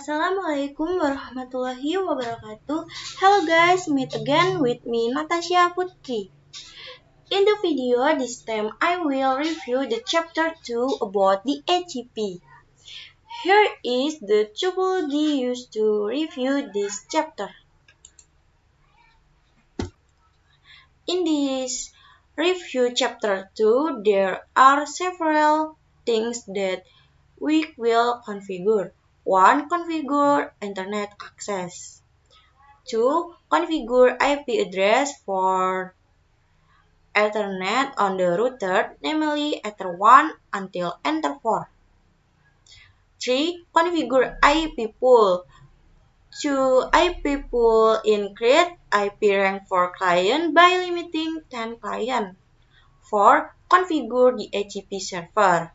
Assalamualaikum warahmatullahi wabarakatuh. Hello guys, meet again with me Natasha Putri. In the video this time I will review the chapter 2 about the AGP. Here is the topology used to review this chapter. In this review chapter 2 there are several things that we will configure. 1. Configure internet access. 2. Configure IP address for Ethernet on the router, namely Ether 1 until Ether 4. 3. Configure IP pool. To IP pool increase IP rank for client by limiting 10 client. 4. Configure the DHCP server.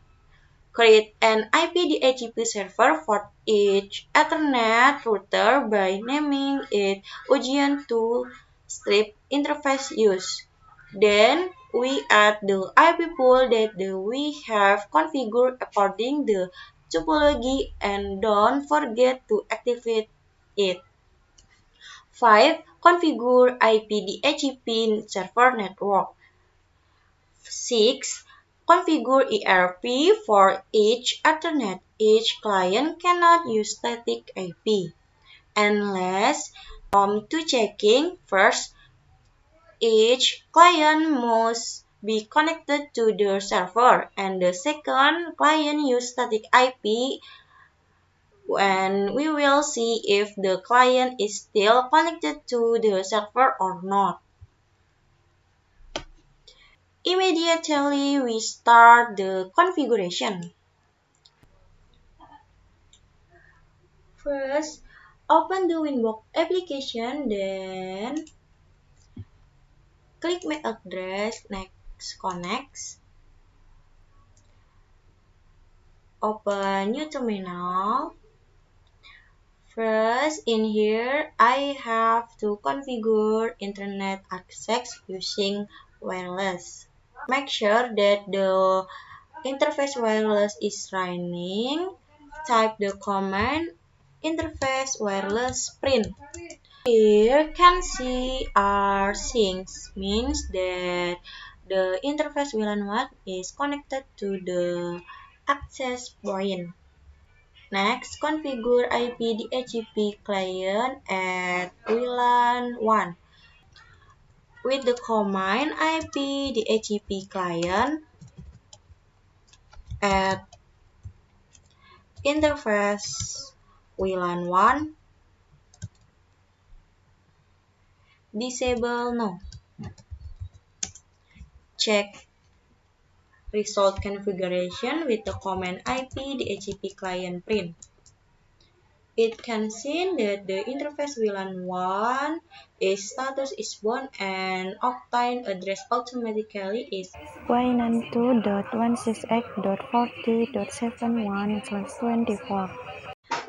Create an IP DHCP server for each Ethernet router by naming it Ujian to strip interface use. Then we add the IP pool that we have configured according the topology and don't forget to activate it. 5. Configure IP DHCP server network. 6. Configure ERP for each Ethernet. Each client cannot use static IP. And last, to checking, first, each client must be connected to the server, and the second client use static IP, and we will see if the client is still connected to the server or not. Immediately we start the configuration. First, open the Winbox application, then click MAC address, next connect. Open new terminal. First, in here, I have to configure internet access using wireless. Make sure that the interface wireless is running. Type the command interface wireless print. Here can see our things, means that the interface VLAN 1 is connected to the access point. Next, configure IP DHCP client at VLAN 1. With the command IP DHCP client at interface VLAN 1, disable no. Check result configuration with the command IP DHCP client print. It can see that the interface VLAN 1 is status is bound and octane address automatically is y92.168.40.71/24.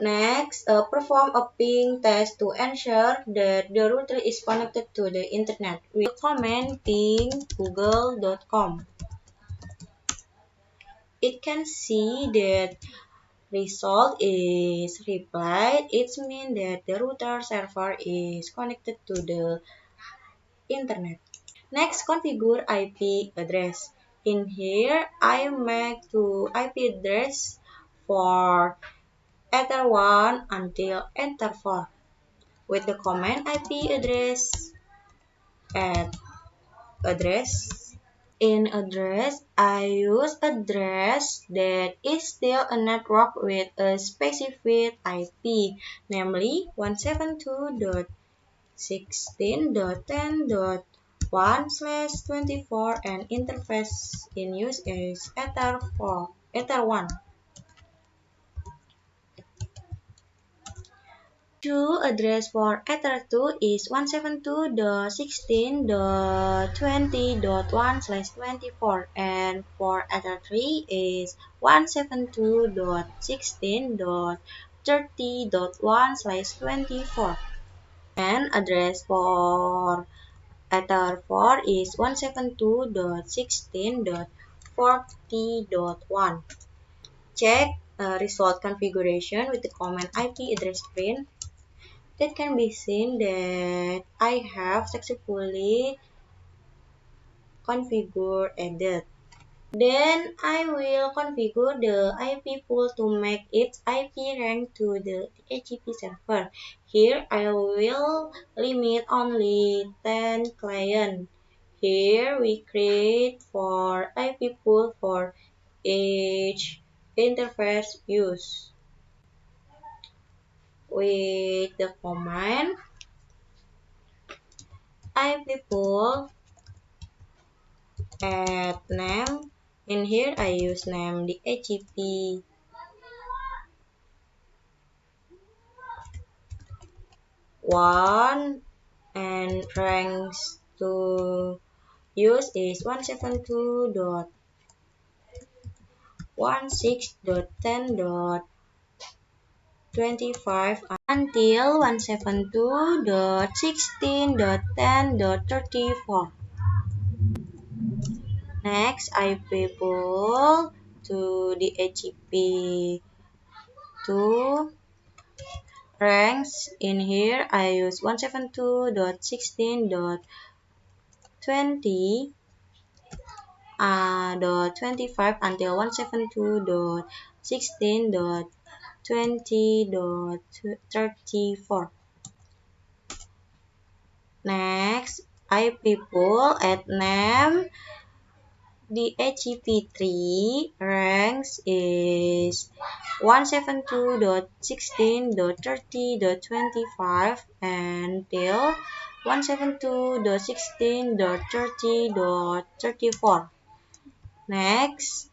Next, perform a ping test to ensure that the router is connected to the internet with the command ping google.com. It can see that result is replied. It means that the router server is connected to the internet. Next, configure IP address. In here, I make two IP address for Ether 1 until Ether 4 with the command IP address add address. In address, I use address that is still a network with a specific IP, namely 172.16.10.1/24, and interface in use is Ether 1. The address for Ether 2 is 172.16.20.1/24, and for Ether 3 is 172.16.30.1/24. And address for Ether 4 is 172.16.40.1. Check result configuration with the command IP address print, it can be seen that I have successfully configured edit. Then I will configure the IP pool to make its IP rank to the DHCP server. Here I will limit only 10 clients. Here we create for IP pool for each interface use. With the command IP pool add name. In here I use name DHCP 1 and ranks to use is 172.16.10.25 until 172.16.10.34. Next, I people to the HTTP 2 ranks. In here, I use 172.16.20 .25 until 172.16.20.34. Next, I people at name DHCP3 ranks is 172.16.30.25 until 172.16.30.34. Next,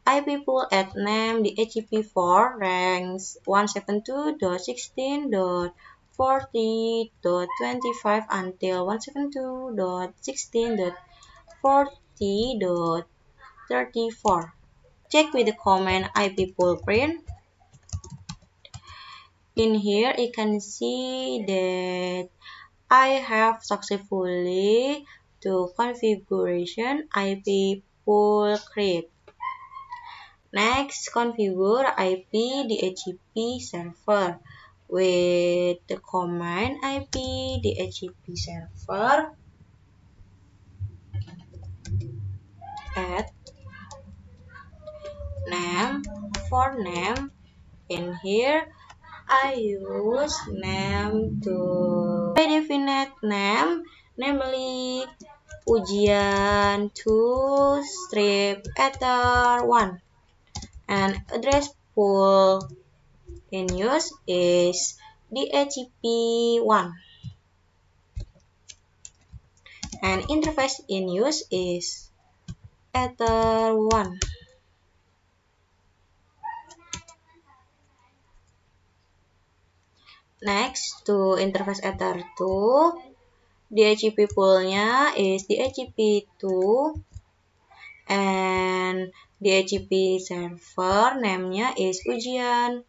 IP pool at name DHCP4 ranks 172.16.40.25 until 172.16.40.34. Check with the command IP pool print. In here, you can see that I have successfully to configuration IP pool create. Next, configure IP DHCP server with the command IP DHCP server add name for name. In here, I use name to definite name, namely ujian 2 strip ether 1, and address pool in use is DHCP1, and interface in use is ether1. Next, to interface ether2, DHCP poolnya is DHCP2 and DHCP server name-nya is ujian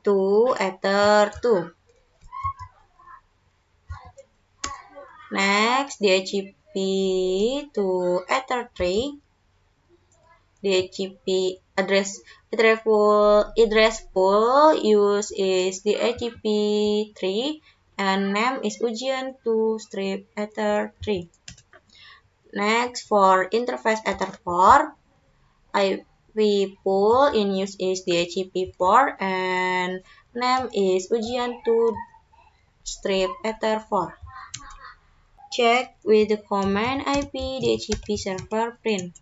2 ether2. Next, DHCP to ether3, DHCP address pool use is DHCP3 and name is ujian 2 strip ether3. Next, for interface ether4, IP pool in use is DHCP4 and name is ujian 2 strip ether4. Check with the command IP DHCP server print.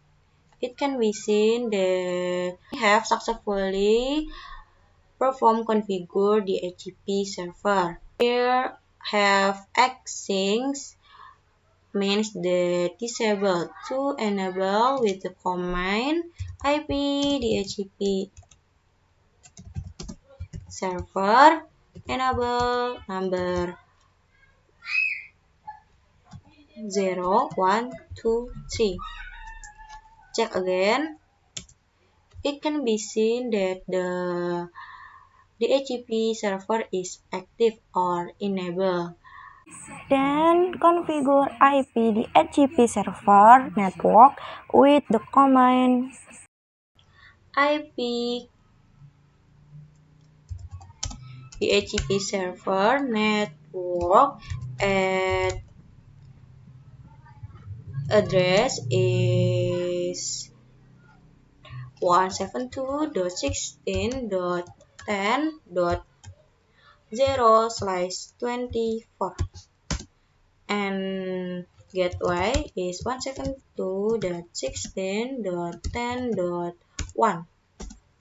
It can be seen that we have successfully performed configure DHCP server. Here have Xings means that disable to enable with the command IP DHCP server enable number 0, 1, 2, 3. Check again. It can be seen that the DHCP server is active or enabled. Then configure IP DHCP server network with the command IP DHCP server network at address is 172.16.10.0/24 and gateway is 172.16.10.1.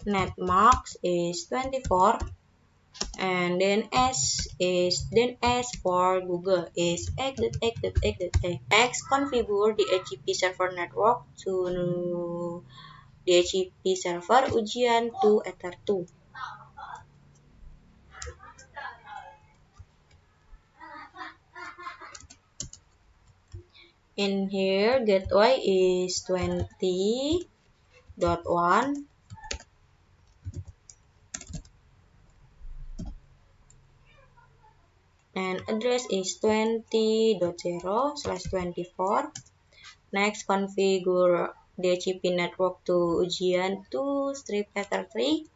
Netmask is 24 and then S for Google is x.x.x.x. Next, configure DHCP server network to DHCP server ujian to Ether 2. In here, gateway is 20.1 and address is 20.0/24. Next, configure DHCP network to ujian to strip Ether 3.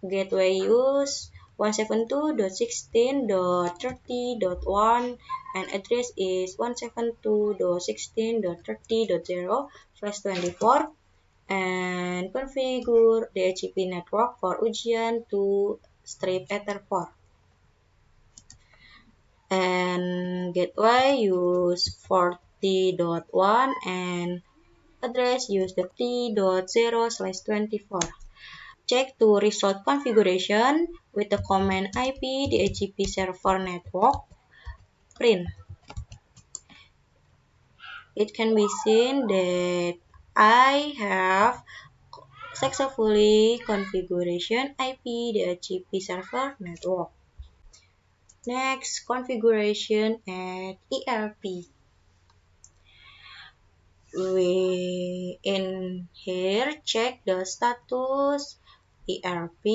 Gateway use 172.16.30.1 and address is 172.16.30.0/24 and configure DHCP network for ujian to strip Ether 4 and gateway use 40.1 and address use 30.0/24. Check to result configuration with the command IP DHCP server network print. It can be seen that I have successfully configuration IP DHCP server network. Next, configuration at ERP. We in here check the status ERP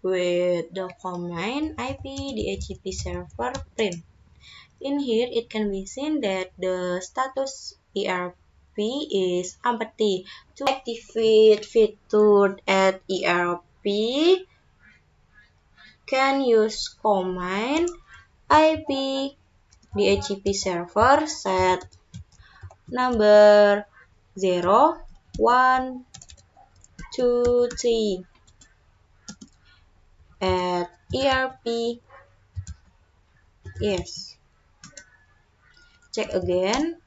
with the command IP DHCP server print. In here, it can be seen that the status ERP is empty. To activate feature at ERP, can use command IP DHCP server set number 0, 1, 2, 3 at ERP. Yes. Check again.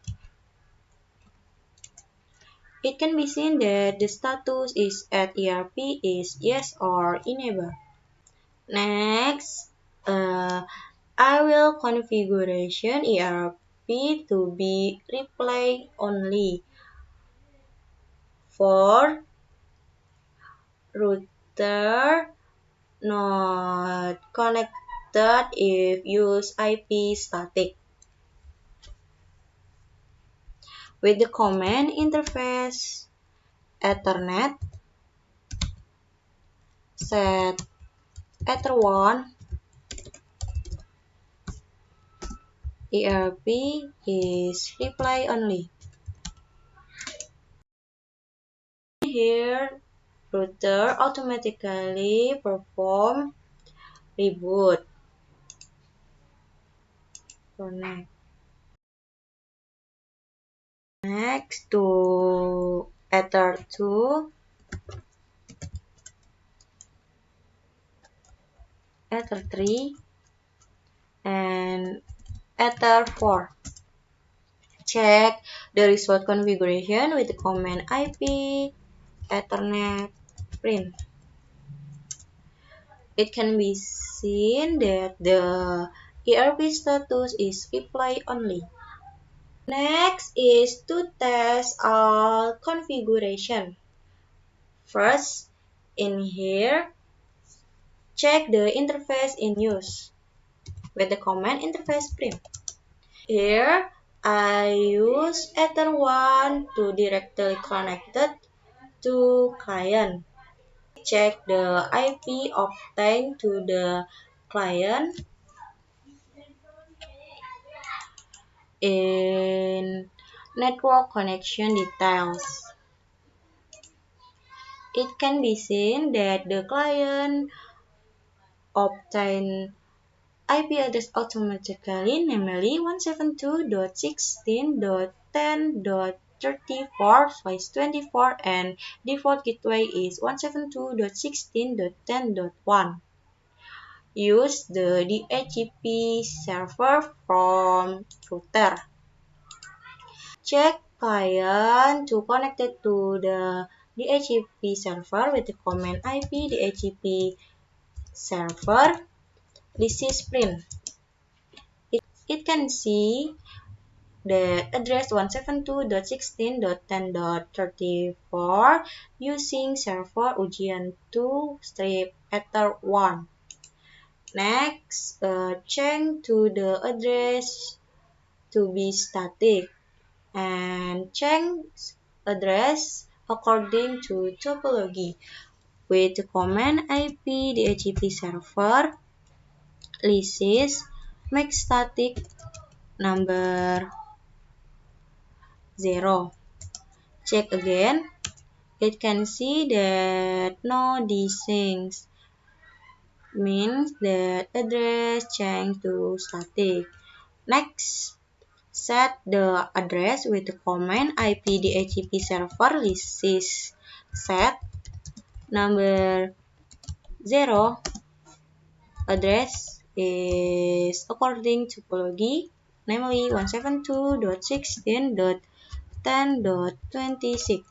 It can be seen that the status is at ERP is yes or enable. Next, I will configuration ERP to be replay only for router not connected if use IP static. With the command interface Ethernet set Ether1 ERP is reply only. Here, router automatically perform reboot. Connect. Next to Ether 2, Ether 3, and Ether 4. Check the result configuration with the command IP Ethernet print. It can be seen that the ERP status is reply only. Next is to test all configuration. First, in here, check the interface in use with the command interface print. Here, I use Ether1 to directly connected to client. Check the IP obtained to the client in network connection details. It can be seen that the client obtained IP address automatically, namely 172.16.10.34/24, and default gateway is 172.16.10.1. Use the DHCP server from router. Check client to connected to the DHCP server with the command IP DHCP server. This is print. It can see the address 172.16.10.34 using server ujian 2-ether1. Next, change to the address to be static and change address according to topology with the command IP DHCP server list make static number 0. Check again. It can see that no things means that address change to static. Next, set the address with the command IP DHCP server list set number 0 address is according to topology, namely 172.16.10.26.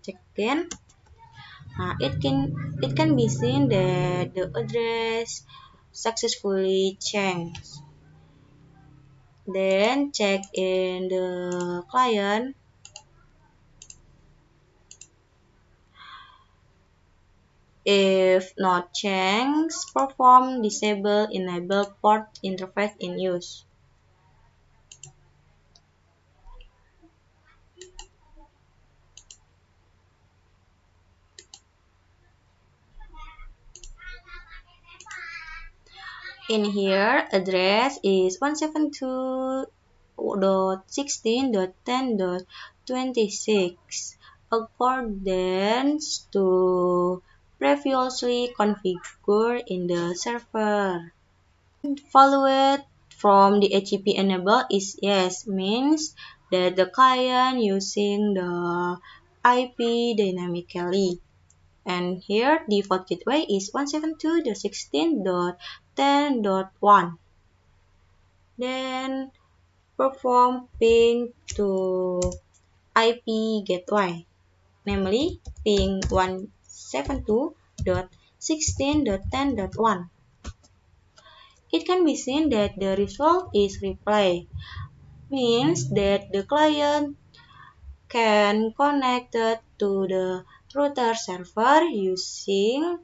Check again. It can be seen that the address successfully changed. Then check in the client. If not changed, perform disable enable port interface in use. In here, address is 172.16.10.26 accordance to previously configured in the server. Followed from the HTTP enable is yes, means that the client using the IP dynamically. And here default gateway is 172.16.10.1. Then perform ping to IP gateway, namely ping 172.16.10.1. It can be seen that the result is reply, means that the client can connect to the router server using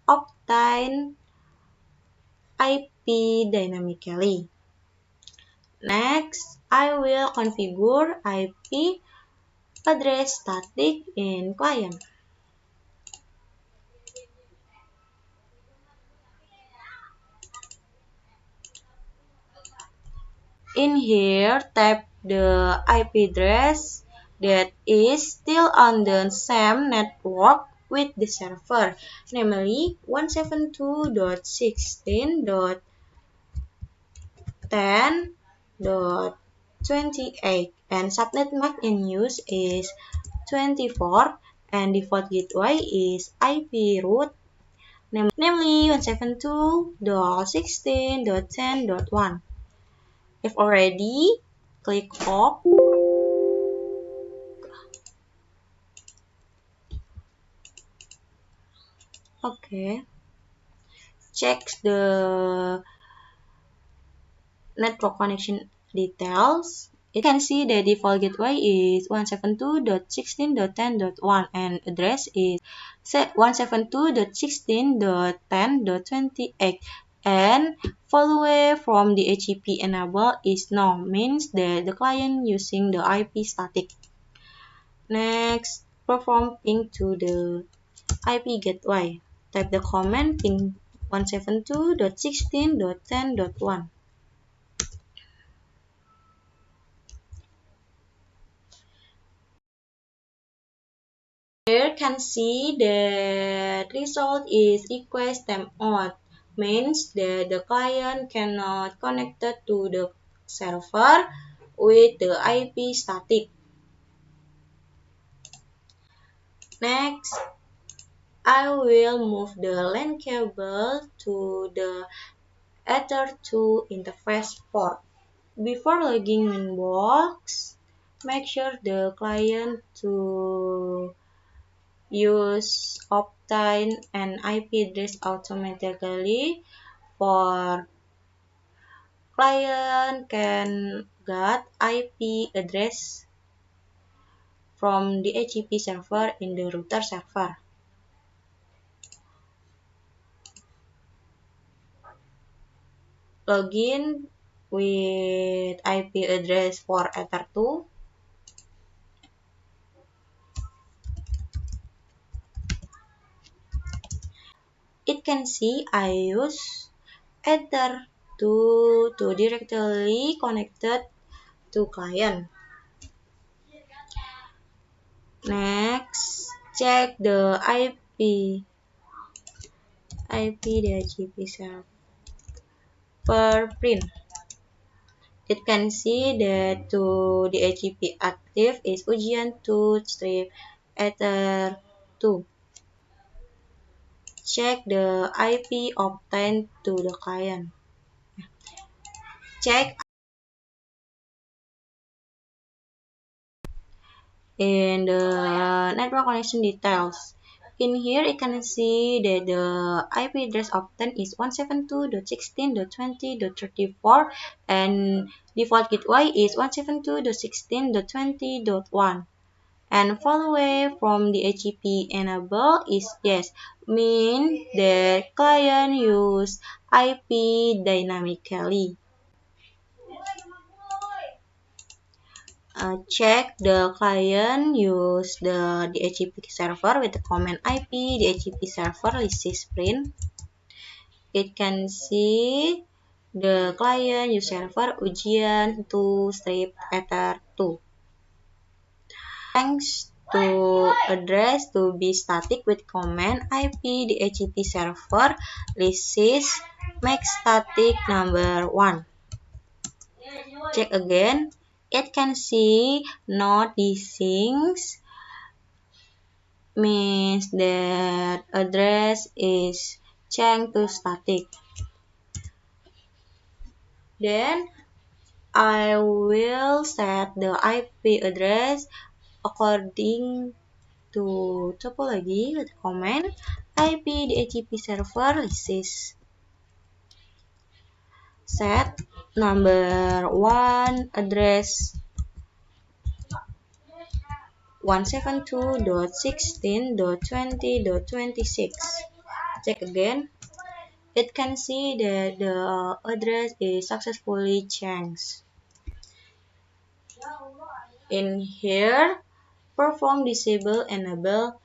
obtain IP dynamically. Next, I will configure IP address static in client. In here, tap the IP address that is still on the same network with the server, namely 172.16.10.28, and subnet mask in use is 24, and default gateway is IP root, namely 172.16.10.1. If already, click OK. Okay. Check the network connection details. You can see the default gateway is 172.16.10.1 and address is 172.16.10.28, and follow from the HTTP enable is no, means that the client using the IP static. Next, perform ping to the IP gateway. Type the command ping 172.16.10.1. Here can see that result is request timeout, means that the client cannot connect to the server with the IP static. Next, I will move the LAN cable to the Ether2 interface port. Before logging in box, make sure the client to use obtain an IP address automatically for client can get IP address from the DHCP server in the router server. Login with IP address for Ether2. It can see I use Ether2 to directly connected to client. Next, check the IP DHCP server print. It can see that to DHCP active is ujian 2 strip ether 2. Check the IP obtained to the client. Check in the network connection details. In here, you can see that the IP address obtained is 172.16.20.34 and default gateway is 172.16.20.1. And following from the DHCP enable is yes, mean the client use IP dynamically. Check the client use the DHCP server with the command IP DHCP server list print. It can see the client use server ujian 2 strip ether 2. Thanks to address to be static with command IP DHCP server list make static number 1. Check again. It can see not these things means that address is changed to static. Then I will set the IP address according to topology with command IP DHCP server list set number 1 address 172.16.20.26. Check again. It can see that the address is successfully changed. In here, perform disable enable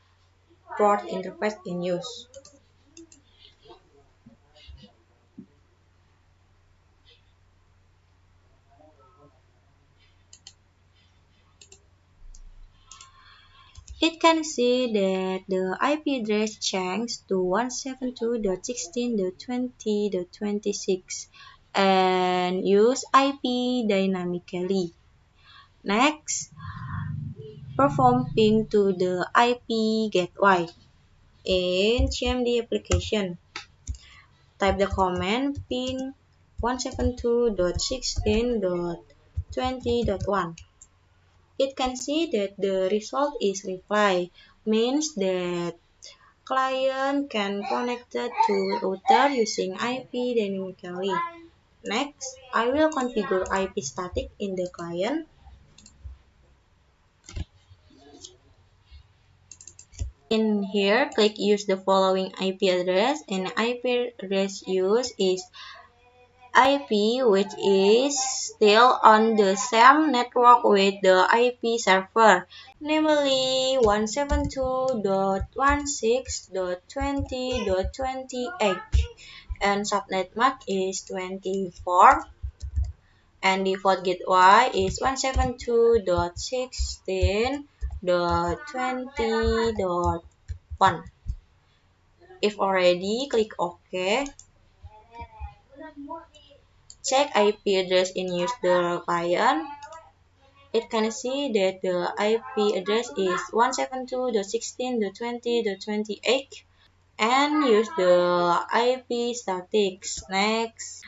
port interface in use. It can see that the IP address changed to 172.16.20.26 and use IP dynamically. Next, perform ping to the IP gateway in CMD application. Type the command ping 172.16.20.1. It can see that the result is reply, means that client can connect to router using IP dynamically. Next, I will configure IP static in the client. In here, click use the following IP address, and IP address used is IP which is still on the same network with the IP server, namely 172.16.20.28 and subnet mask is 24 and default gateway is 172.16 16.20.1. If already, click OK. Check IP address in use the client. It can see that the IP address is 172.16.20.28 and use the IP statics. Next,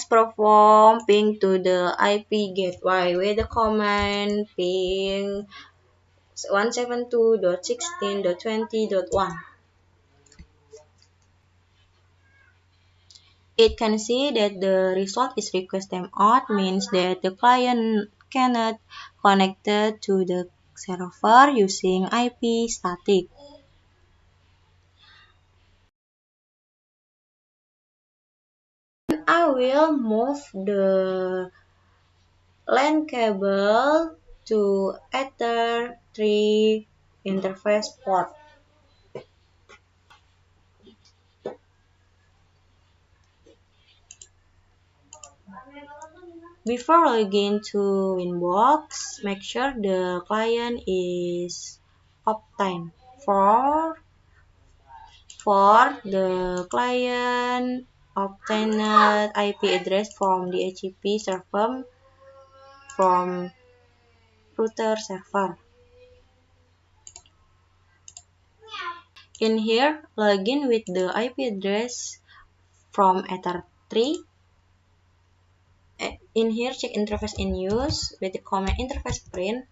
perform ping to the IP gateway with the command ping 172.16.20.1. It can see that the result is request timeout, means that the client cannot connect to the server using IP static. I will move the LAN cable to Ether 3 interface port. Before logging to Winbox, make sure the client is obtained. For the client obtained IP address from the DHCP server from router server. In here, login with the IP address from Ether 3. In here, check interface in use with the command interface print.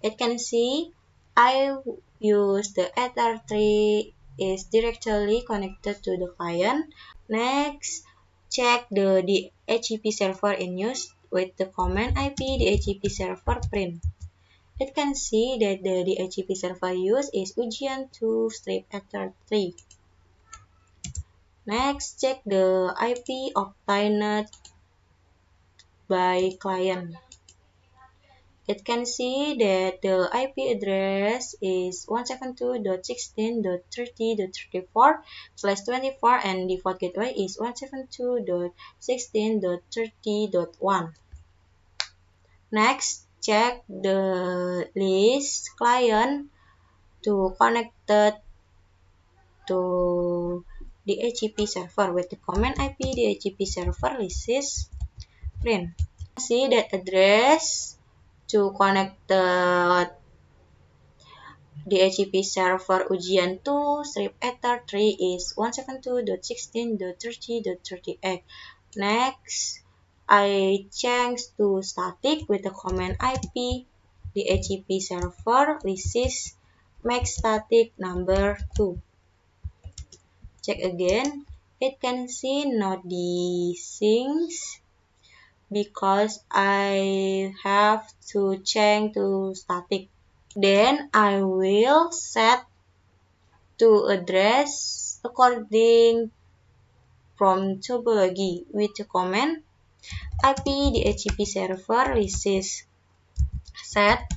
It can see I use the Ether 3 is directly connected to the client. Next, check the DHCP server in use with the command IP DHCP server print. It can see that the DHCP server used is Ujian2-Ether 3. Next, check the IP obtained by client. It can see that the IP address is 172.16.30.34/24 and default gateway is 172.16.30.1. Next, check the list client to connected to DHCP server with the command IP DHCP server list print. See that address to connect the DHCP server Ujian2-Ether 3 is 172.16.30.38. Next, I change to static with the command IP DHCP server list make static number 2. Check again. It can see not the things because I have to change to static. Then I will set to address according from topology with the command IP DHCP server list set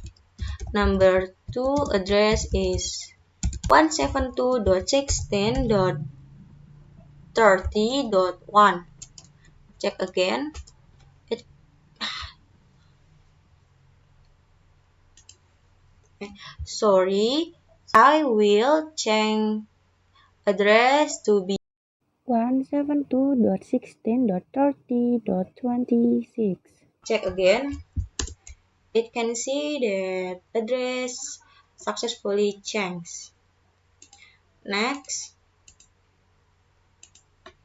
number 2 address is 172.16.30.1. Check again. Sorry, I will change address to be 172.16.30.26. check again. It can see that address successfully changed. Next,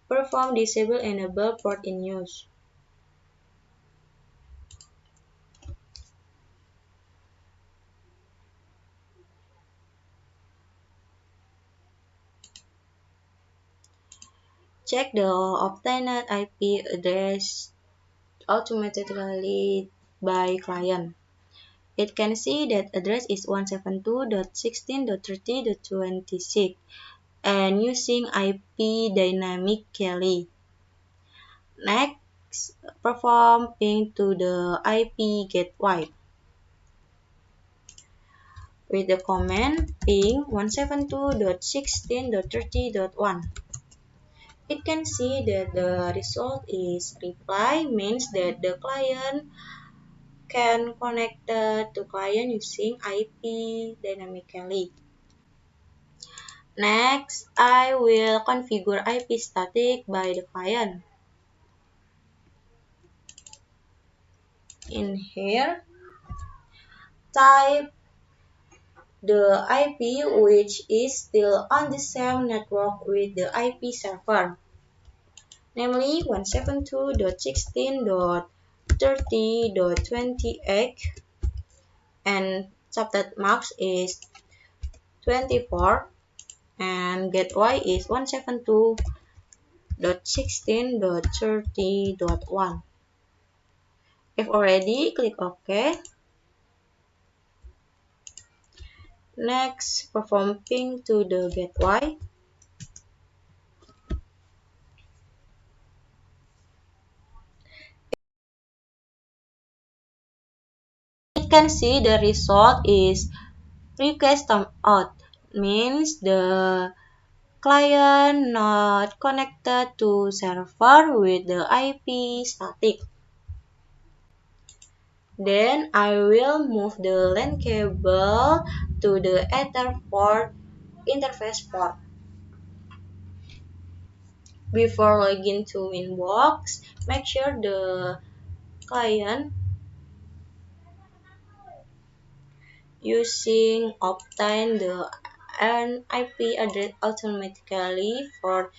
perform disable enable port in use. Check the obtained IP address automatically by client. It can see that address is 172.16.30.26 and using IP dynamically. Next, perform ping to the IP gateway with the command ping 172.16.30.1. It can see that the result is reply means that the client can connect to client using IP dynamically. Next, I will configure IP static by the client. In here, type the IP which is still on the same network with the IP server, namely 172.16.30.28 and subnet mask is 24 and gateway is 172.16.30.1. If already, click OK. Next, perform ping to the gateway. It can see the result is request timeout, means the client not connected to server with the IP static. Then I will move the LAN cable to the Etherport interface port. Before login to Inbox, make sure the client using obtain the IP address automatically for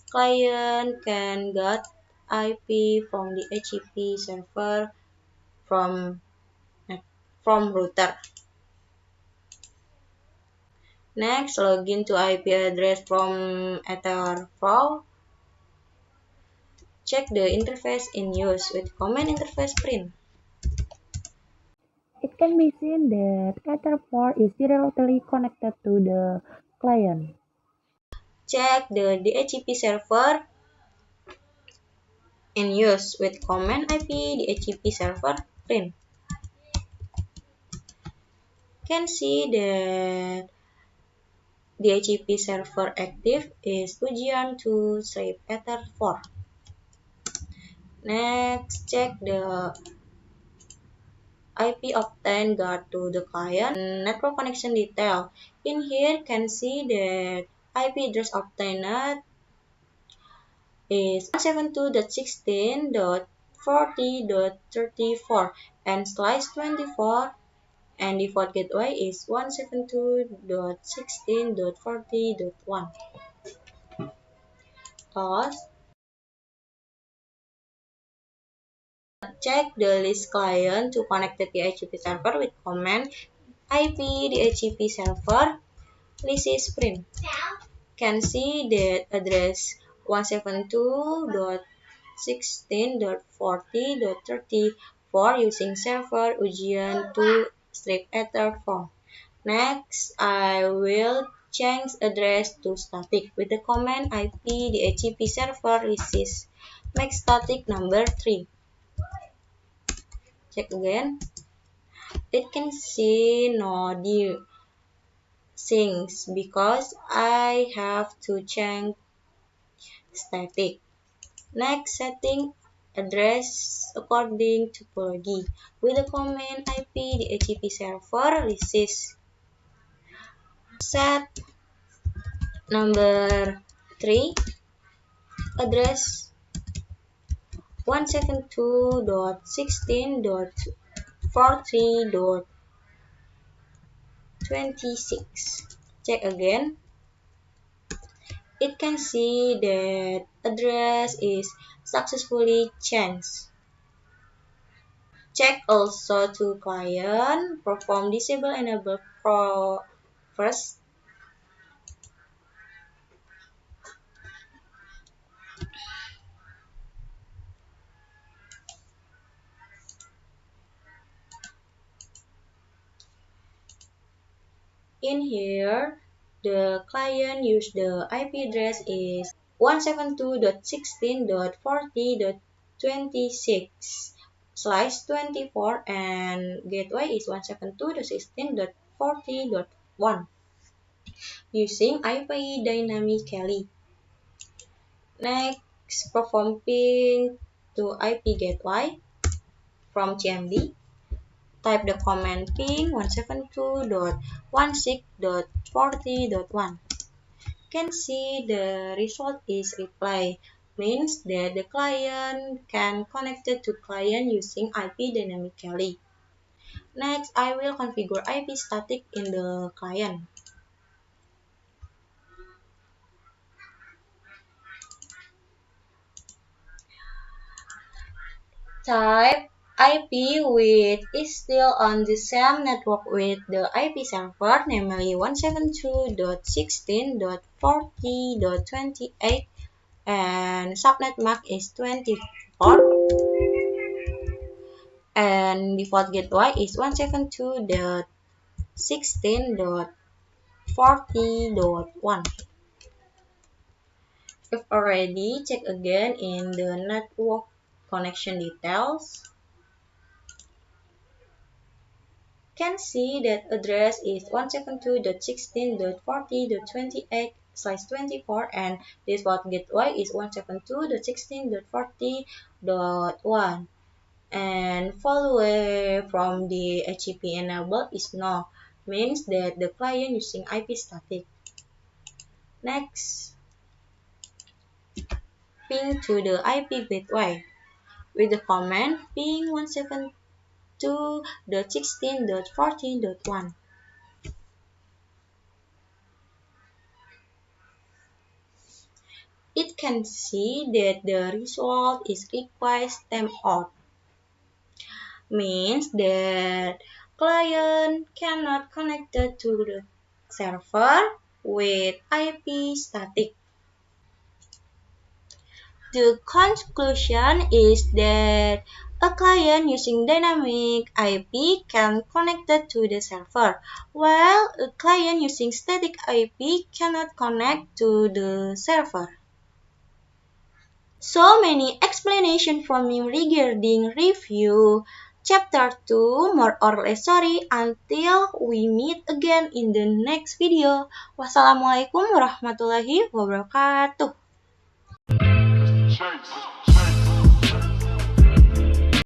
client can get IP from the HTTP server from router. Next, login to IP address from Etherport. Check the interface in use with command interface print. It can be seen that Etherport is directly connected to the client. Check the DHCP server in use with command IP DHCP server print. Can see that DHCP server active is ujian to sleep ether 4. Next, check the IP obtained got to the client network connection detail. In here, can see that IP address obtained is 172.16.40.34 and slice 24 and default gateway is 172.16.40.1. Thus, check the list client to connect the DHCP server with command IP DHCP server list is print. Can see that address 172.16.40.34 using server ujian to strip ether form. Next, I will change address to static with the command IP DHCP server resist make static number 3. Check again. It can see no things because I have to change static. Next, setting address according to topology with the command IP DHCP server resist set number 3 address 172.16.43.26. Check again. It can see that address is successfully changed. Check also to client, perform disable enable pro first. In here, the client use the IP address is 172.16.40.26/24 and gateway is 172.16.40.1 using IP dynamically. Next, perform ping to IP gateway from GMD. Type the command ping 172.16.40.1. Can see the result is reply, means that the client can connect it to client using IP dynamically. Next, I will configure IP static in the client. Type IP with is still on the same network with the IP server, namely 172.16.40.28, and subnet MAC is 24, and default gateway is 172.16.40.1. If already, check again in the network connection details. Can see that address is 172.16.40.28/24 and default gateway is 172.16.40.1, and follower from the HTTP enable is no, means that the client using IP static. Next, ping to the IP gateway with the command ping 172.16.14.1. It can see that the result is request timeout, means that client cannot connect to the server with IP static. The conclusion is that a client using dynamic IP can connect to the server, while a client using static IP cannot connect to the server. So many explanation from me regarding review chapter 2, more or less. Sorry, until we meet again in the next video. Wassalamualaikum warahmatullahi wabarakatuh.